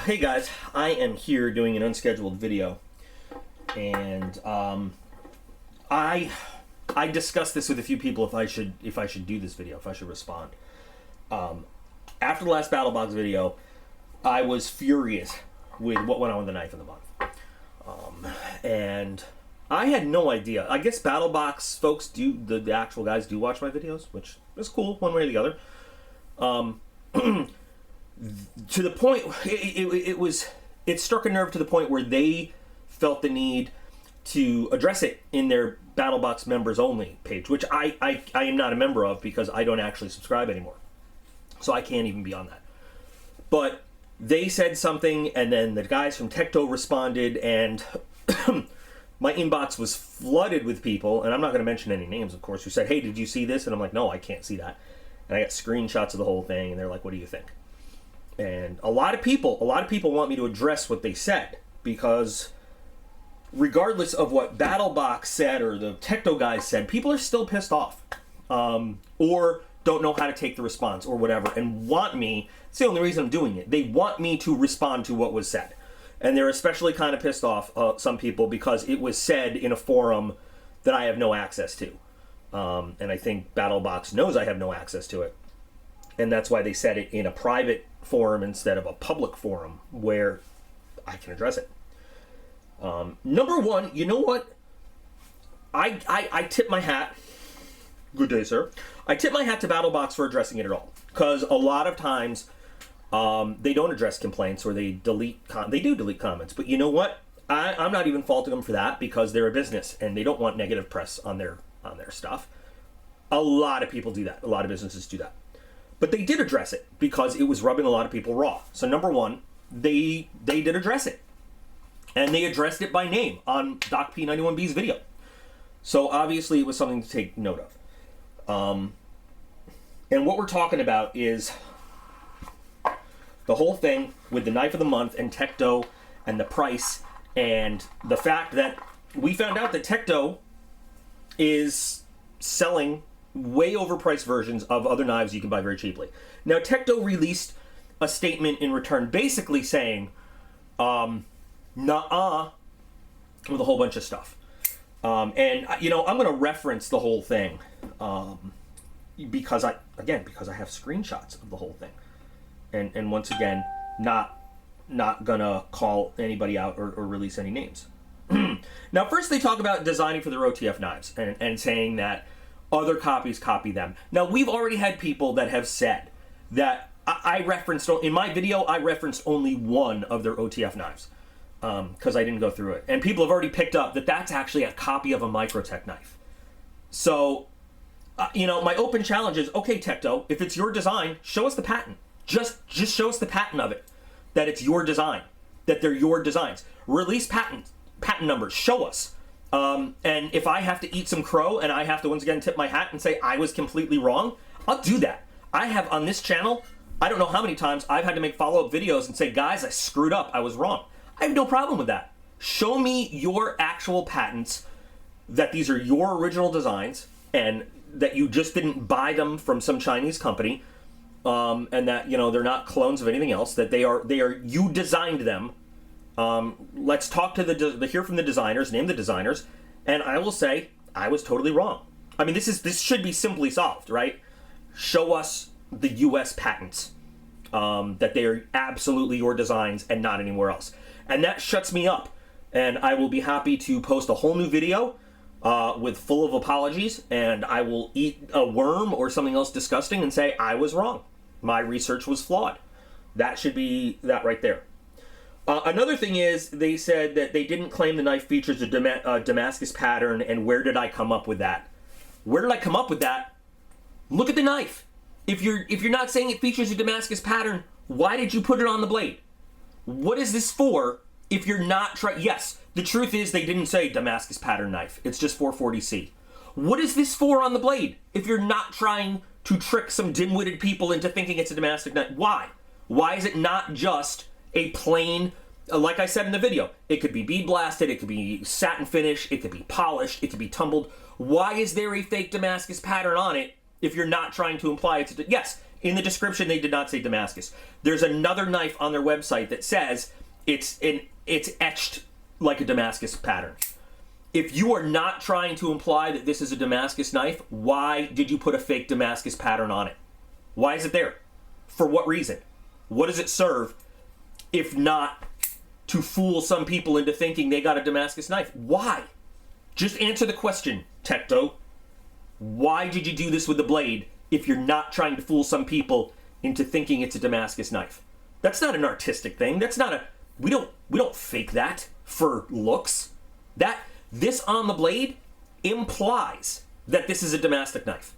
Hey guys, I am here doing an unscheduled video, and I discussed this with a few people if I should do this video, if I should respond. After the last BattlBox video, I was furious with what went on with the knife of the month, and I had no idea. I guess BattlBox folks do, the actual guys do watch my videos, which is cool one way or the other. To the point, it struck a nerve to the point where they felt the need to address it in their BattlBox members only page, which I am not a member of because I don't actually subscribe anymore, so I can't even be on that. But they said something, and then the guys from Tecto responded, and my inbox was flooded with people, and I'm not going to mention any names, of course, who said, "Hey, did you see this?" And I'm like, "No, I can't see that." And I got screenshots of the whole thing, and they're like, "What do you think?" And a lot of people want me to address what they said, because regardless of what BattlBox said or the Tecto guys said, people are still pissed off, or don't know how to take the response or whatever, and want me. It's the only reason I'm doing it. They want me to respond to what was said, and they're especially kind of pissed off, some people, because it was said in a forum that I have no access to, and I think BattlBox knows I have no access to it, and that's why they said it in a private forum instead of a public forum where I can address it. Number one, you know what? I tip my hat. Good day, sir. I tip my hat to BattlBox for addressing it at all, because a lot of times they don't address complaints, or they delete. They do delete comments, but you know what? I'm not even faulting them for that, because they're a business and they don't want negative press on their stuff. A lot of people do that. A lot of businesses do that. But they did address it because it was rubbing a lot of people raw. So number one, they did address it. And they addressed it by name on DocP91B's video. So obviously it was something to take note of. And what we're talking about is the whole thing with the knife of the month and Tecto and the price, and the fact that we found out that Tecto is selling way overpriced versions of other knives you can buy very cheaply. Now, Tecto released a statement in return basically saying, nah, with a whole bunch of stuff. And, you know, I'm going to reference the whole thing because I have screenshots of the whole thing. And once again, not going to call anybody out or release any names. Now, first they talk about designing for their OTF knives and saying that other copies copy them. Now, we've already had people that have said that I referenced, in my video, I referenced only one of their OTF knives because I didn't go through it. And people have already picked up that that's actually a copy of a Microtech knife. So, you know, my open challenge is, okay, Tecto, if it's your design, show us the patent. Just show us the patent of it, that it's your design, that they're your designs. Release patent numbers, show us. And if I have to eat some crow and I have to once again tip my hat and say I was completely wrong, I'll do that. I have on this channel, I don't know how many times I've had to make follow-up videos and say, guys, I screwed up, I was wrong. I have no problem with that. Show me your actual patents, that these are your original designs and that you just didn't buy them from some Chinese company, and that, you know, they're not clones of anything else, that they are you designed them. Let's talk to hear from the designers, name the designers, and I will say I was totally wrong. I mean, this should be simply solved, right? Show us the U.S. patents, that they are absolutely your designs and not anywhere else, and that shuts me up. And I will be happy to post a whole new video with full of apologies, and I will eat a worm or something else disgusting and say I was wrong. My research was flawed. That should be that right there. Another thing is, they said that they didn't claim the knife features a Damascus pattern, and where did I come up with that? Where did I come up with that? Look at the knife. If you're not saying it features a Damascus pattern, why did you put it on the blade? What is this for if you're not trying? Yes, the truth is they didn't say Damascus pattern knife. It's just 440C. What is this for on the blade if you're not trying to trick some dim-witted people into thinking it's a Damascus knife? Why? Why is it not just a plain, like I said in the video, it could be bead blasted, it could be satin finish, it could be polished, it could be tumbled. Why is there a fake Damascus pattern on it if you're not trying to imply it's yes, In the description, they did not say Damascus. There's another knife on their website that says it's etched like a Damascus pattern. If you are not trying to imply that this is a Damascus knife, why did you put a fake Damascus pattern on it? Why is it there? For what reason? What does it serve if not to fool some people into thinking they got a Damascus knife? Why? Just answer the question, Tecto. Why did you do this with the blade if you're not trying to fool some people into thinking it's a Damascus knife? That's not an artistic thing. That's not a... We don't fake that for looks. This on the blade implies that this is a Damascus knife.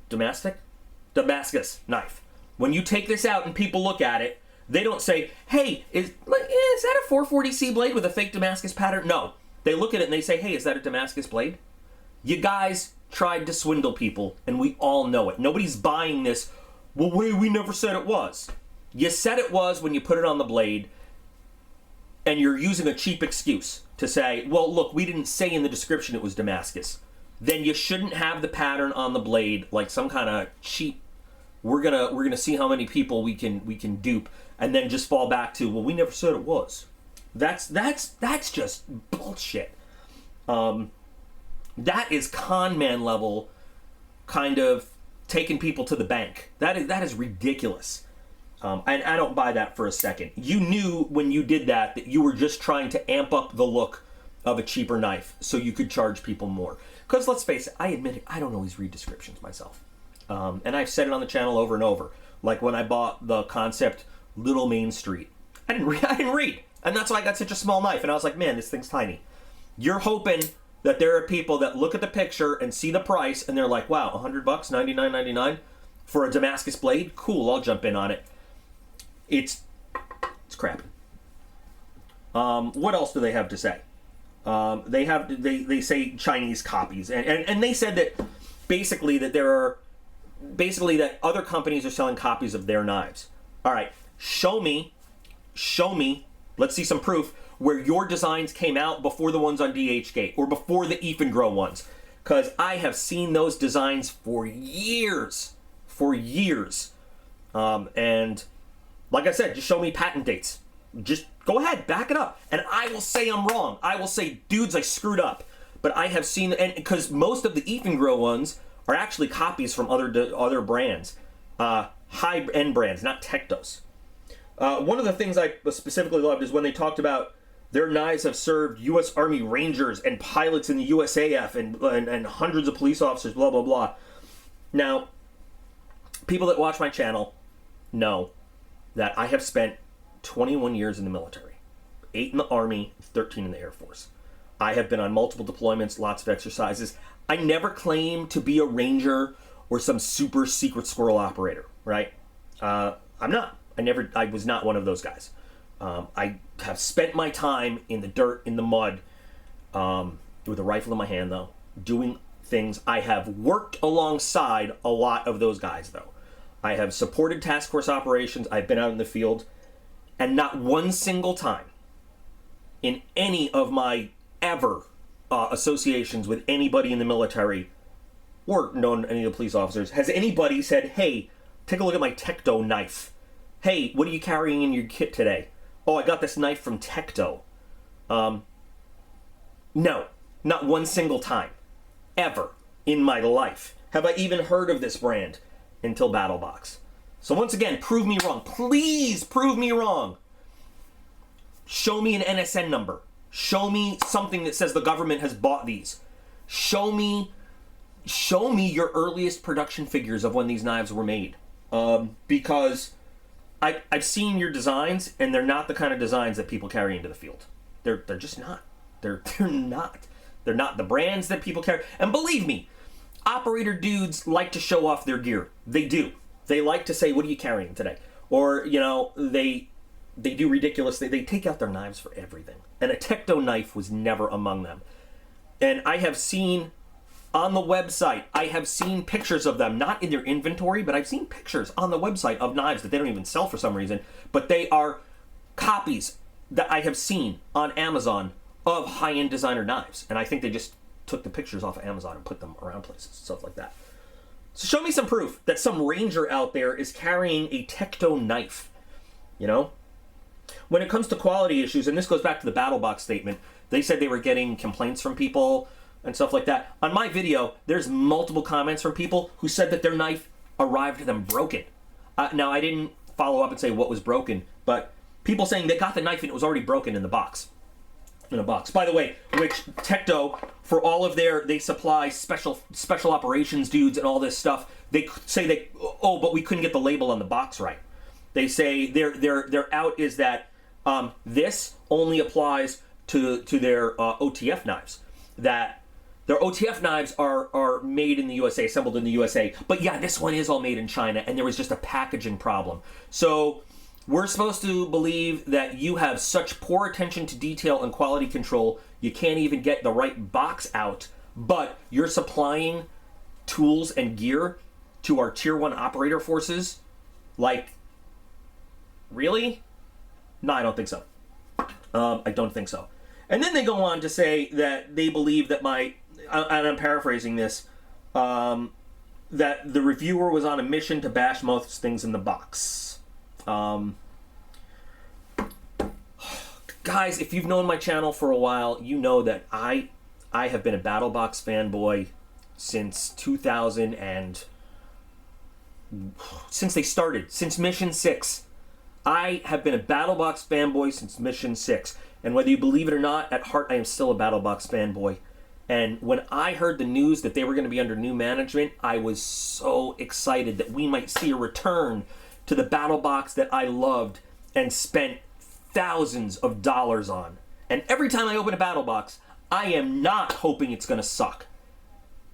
Damascus knife. When you take this out and people look at it, they don't say, hey, is that a 440C blade with a fake Damascus pattern? No. They look at it and they say, hey, is that a Damascus blade? You guys tried to swindle people, and we all know it. Nobody's buying this. Well, we never said it was. You said it was when you put it on the blade, and you're using a cheap excuse to say, well, look, we didn't say in the description it was Damascus. Then you shouldn't have the pattern on the blade like some kind of cheap, we're gonna see how many people we can dupe, and then just fall back to, well, we never said it was. That's just bullshit. That is con man level kind of taking people to the bank. That is ridiculous. And I don't buy that for a second. You knew when you did that you were just trying to amp up the look of a cheaper knife so you could charge people more. Because let's face it, I admit it, I don't always read descriptions myself. And I've said it on the channel over and over. Like when I bought the Concept Little Main Street. I didn't read. And that's why I got such a small knife. And I was like, man, this thing's tiny. You're hoping that there are people that look at the picture and see the price and they're like, wow, $100, $99.99 for a Damascus blade? Cool, I'll jump in on it. It's crap. What else do they have to say? They say Chinese copies, and they said that basically that other companies are selling copies of their knives. All right, show me. Let's see some proof where your designs came out before the ones on DHgate or before the Ifengrow ones, because I have seen those designs for years, and like I said, just show me patent dates. Just go ahead, back it up, and I will say I'm wrong. I will say, dudes, I screwed up. But I have seen, and because most of the Ifengrow ones are actually copies from other brands, high-end brands, not Tektos. One of the things I specifically loved is when they talked about their knives have served U.S. Army Rangers and pilots in the USAF and hundreds of police officers, blah, blah, blah. Now, people that watch my channel know that I have spent 21 years in the military, 8 in the Army, 13 in the Air Force. I have been on multiple deployments, lots of exercises. I never claim to be a Ranger or some super secret squirrel operator, right? I'm not. I was not one of those guys. I have spent my time in the dirt, in the mud, with a rifle in my hand, though, doing things. I have worked alongside a lot of those guys, though. I have supported task force operations. I've been out in the field. And not one single time in any of my ever associations with anybody in the military or known any of the police officers has anybody said, hey, take a look at my Tecto knife. Hey, what are you carrying in your kit today? Oh, I got this knife from Tecto. No, not one single time, ever in my life have I even heard of this brand until BattlBox. So once again, prove me wrong. Please prove me wrong. Show me an NSN number. Show me something that says the government has bought these. Show me your earliest production figures of when these knives were made. Because I've seen your designs, and they're not the kind of designs that people carry into the field. They're just not. They're not. They're not the brands that people carry. And believe me, operator dudes like to show off their gear. They do. They like to say, what are you carrying today? Or, they do ridiculous. They take out their knives for everything. And a Tecto knife was never among them. And I have seen on the website, I have seen pictures of them, not in their inventory, but I've seen pictures on the website of knives that they don't even sell for some reason, but they are copies that I have seen on Amazon of high-end designer knives. And I think they just took the pictures off of Amazon and put them around places, stuff like that. So show me some proof that some ranger out there is carrying a Tecto knife, you know? When it comes to quality issues, and this goes back to the BattlBox statement, they said they were getting complaints from people and stuff like that. On my video, there's multiple comments from people who said that their knife arrived to them broken. Now, I didn't follow up and say what was broken, but people saying they got the knife and it was already broken in the box. In a box. By the way, which Tecto, for all of they supply special operations dudes and all this stuff. They say but we couldn't get the label on the box right. They say their out is that this only applies to their OTF knives. That their OTF knives are made in the USA, assembled in the USA. But yeah, this one is all made in China, and there was just a packaging problem. So we're supposed to believe that you have such poor attention to detail and quality control, you can't even get the right box out, but you're supplying tools and gear to our Tier 1 operator forces? Like, really? No, I don't think so. I don't think so. And then they go on to say that they believe that and I'm paraphrasing this, that the reviewer was on a mission to bash most things in the box. Guys, if you've known my channel for a while, you know that I have been a BattlBox fanboy since 2000 and since they started, since Mission 6. I have been a BattlBox fanboy since Mission 6. And whether you believe it or not, at heart I am still a BattlBox fanboy. And when I heard the news that they were going to be under new management, I was so excited that we might see a return to the BattlBox that I loved and spent thousands of dollars on. And every time I open a BattlBox, I am not hoping it's going to suck.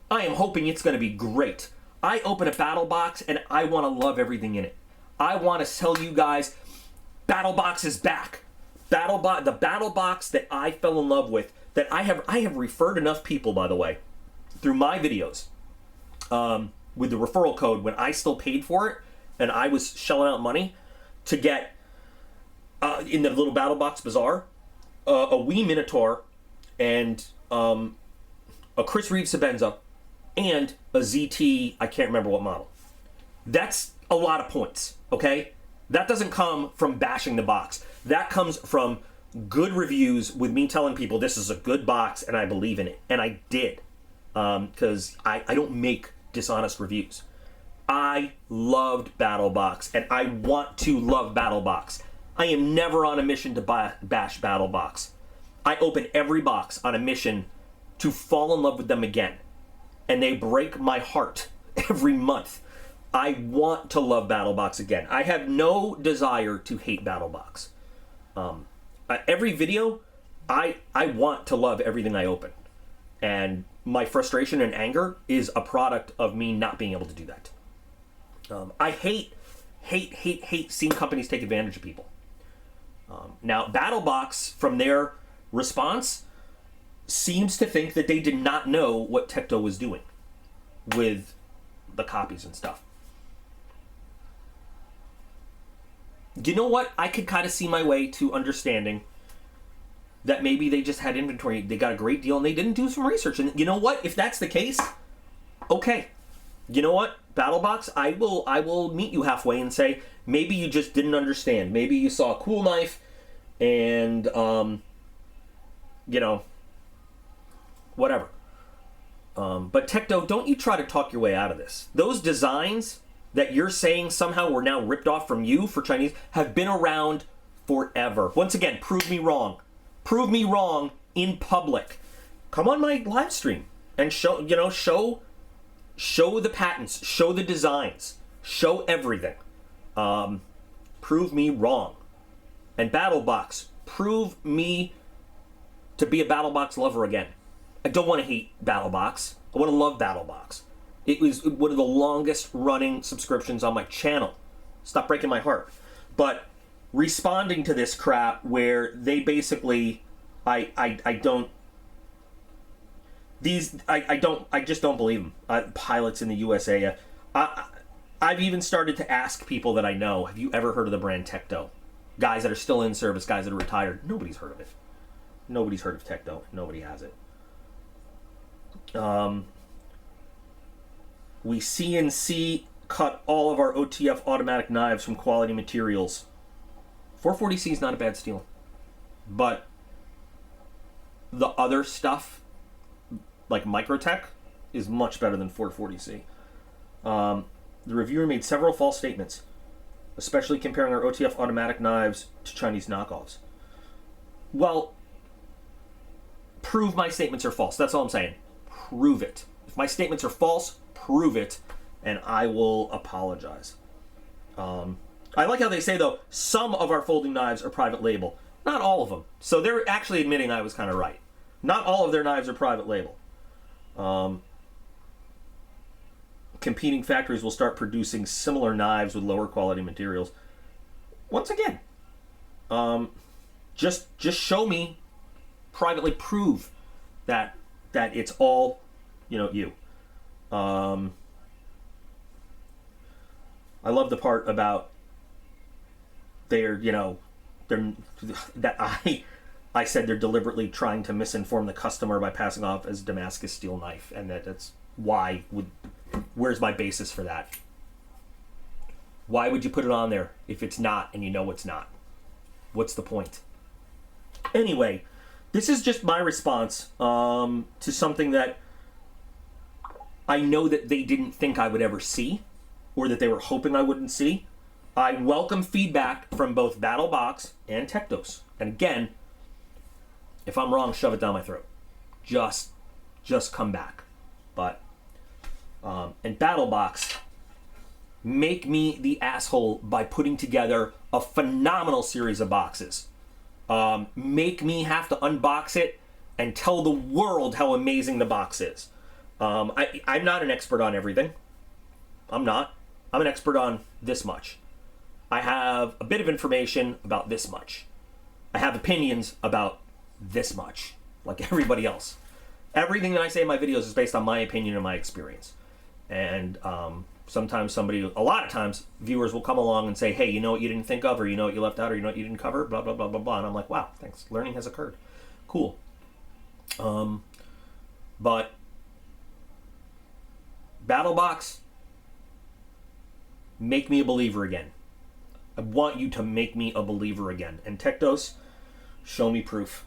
I am hoping it's going to be great. I open a BattlBox and I want to love everything in it. I want to tell you guys, BattlBox is back. The BattlBox that I fell in love with, that I have referred enough people, by the way, through my videos, with the referral code when I still paid for it, and I was shelling out money to get, in the little BattlBox Bazaar, a Wii Minotaur, and a Chris Reeve Sabenza, and a ZT, I can't remember what model. That's a lot of points, okay? That doesn't come from bashing the box. That comes from good reviews with me telling people this is a good box and I believe in it. And I did, because I don't make dishonest reviews. I loved BattlBox, and I want to love BattlBox. I am never on a mission to bash BattlBox. I open every box on a mission to fall in love with them again. And they break my heart every month. I want to love BattlBox again. I have no desire to hate BattlBox. Every video, I want to love everything I open. And my frustration and anger is a product of me not being able to do that. I hate seeing companies take advantage of people. Now, BattlBox, from their response, seems to think that they did not know what Tecto was doing with the copies and stuff. You know what? I could kind of see my way to understanding that maybe they just had inventory, they got a great deal, and they didn't do some research. And you know what? If that's the case, okay. You know what? BattlBox, I will meet you halfway and say, maybe you just didn't understand. Maybe you saw a cool knife and, you know, whatever. But Tecto, don't you try to talk your way out of this. Those designs that you're saying somehow were now ripped off from you for Chinese have been around forever. Once again, prove me wrong. Prove me wrong in public. Come on my live stream and show the patents, show the designs, show everything. Prove me wrong. And BattlBox, prove me to be a BattlBox lover again. I don't want to hate BattlBox. I want to love BattlBox. It was one of the longest running subscriptions on my channel. Stop breaking my heart. But responding to this crap where they basically, I just don't believe them. Pilots in the USA. I've even started to ask people that I know, have you ever heard of the brand Tecto? Guys that are still in service, guys that are retired. Nobody's heard of it. Nobody's heard of Tecto. Nobody has it. We CNC cut all of our OTF automatic knives from quality materials. 440C is not a bad steel. But the other stuff, like Microtech, is much better than 440C. The reviewer made several false statements, especially comparing our OTF automatic knives to Chinese knockoffs. Well, prove my statements are false. That's all I'm saying. Prove it. If my statements are false, prove it, and I will apologize. I like how they say, though, some of our folding knives are private label. Not all of them. So they're actually admitting I was kind of right. Not all of their knives are private label. Competing factories will start producing similar knives with lower quality materials. Once again, just show me, privately prove that it's all, you. I love the part about I said they're deliberately trying to misinform the customer by passing off as Damascus steel knife, and that's where's my basis for that? Why would you put it on there if it's not and you know it's not? What's the point? Anyway, this is just my response to something that I know that they didn't think I would ever see, or that they were hoping I wouldn't see. I welcome feedback from both BattlBox and Tektos. And again, if I'm wrong, shove it down my throat. Just come back. But and BattlBox, make me the asshole by putting together a phenomenal series of boxes. Make me have to unbox it and tell the world how amazing the box is. I'm not an expert on everything. I'm not. I'm an expert on this much. I have a bit of information about this much. I have opinions about this much, like everybody else. Everything that I say in my videos is based on my opinion and my experience. And sometimes a lot of times, viewers will come along and say, hey, you know what you didn't think of, or you know what you left out, or you know what you didn't cover, blah, blah, blah, blah, blah. And I'm like, wow, thanks. Learning has occurred. Cool. But BattlBox, make me a believer again. I want you to make me a believer again. And Tektos, show me proof.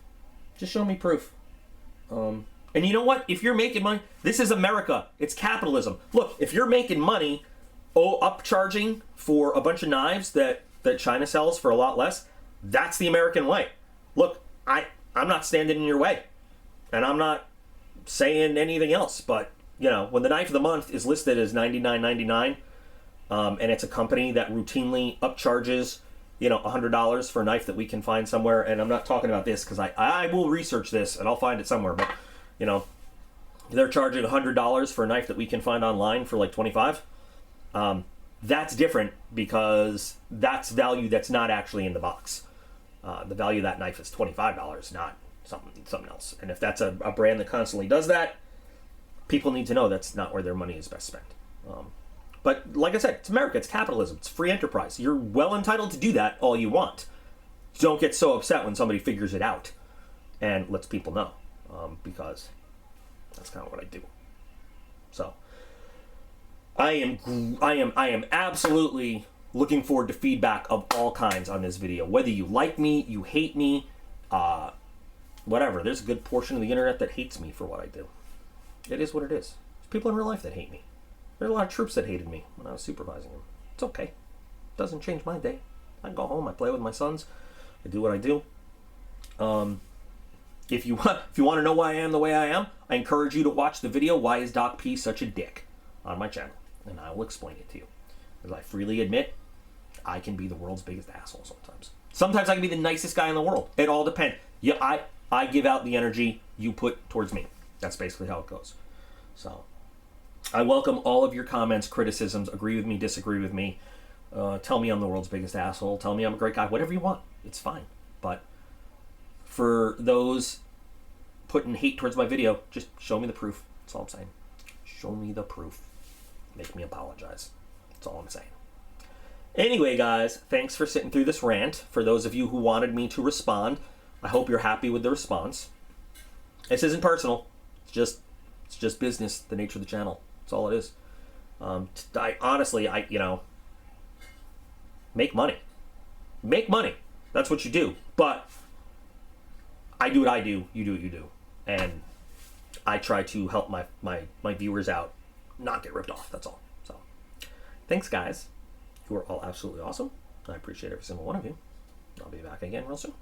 Just show me proof. And you know what? If you're making money, this is America. It's capitalism. Look, if you're making money, upcharging for a bunch of knives that China sells for a lot less, that's the American way. Look, I'm not standing in your way. And I'm not saying anything else. But, when the knife of the month is listed as $99.99, and it's a company that routinely upcharges, $100 for a knife that we can find somewhere. And I'm not talking about this because I will research this and I'll find it somewhere. But, they're charging $100 for a knife that we can find online for like $25. That's different because that's value that's not actually in the box. The value of that knife is $25, not something else. And if that's a brand that constantly does that, people need to know that's not where their money is best spent. But like I said, it's America, it's capitalism, it's free enterprise. You're well entitled to do that all you want. Don't get so upset when somebody figures it out and lets people know, because that's kind of what I do. So I am absolutely looking forward to feedback of all kinds on this video. Whether you like me, you hate me, whatever. There's a good portion of the internet that hates me for what I do. It is what it is. There's people in real life that hate me. There's a lot of troops that hated me when I was supervising them. It's okay. It doesn't change my day. I go home, I play with my sons, I do what I do. If you want to know why I am the way I am, I encourage you to watch the video, Why is Doc P Such a Dick, on my channel. And I will explain it to you. Because I freely admit, I can be the world's biggest asshole sometimes. Sometimes I can be the nicest guy in the world. It all depends. Yeah, I give out the energy you put towards me. That's basically how it goes. So I welcome all of your comments, criticisms, agree with me, disagree with me. Tell me I'm the world's biggest asshole. Tell me I'm a great guy. Whatever you want. It's fine. But for those putting hate towards my video, just show me the proof. That's all I'm saying. Show me the proof. Make me apologize. That's all I'm saying. Anyway, guys, thanks for sitting through this rant. For those of you who wanted me to respond, I hope you're happy with the response. This isn't personal. It's just business, the nature of the channel. That's all it is. I honestly, make money. Make money. That's what you do. But I do what I do. You do what you do. And I try to help my viewers out, not get ripped off. That's all. So, thanks, guys. You are all absolutely awesome. I appreciate every single one of you. I'll be back again real soon.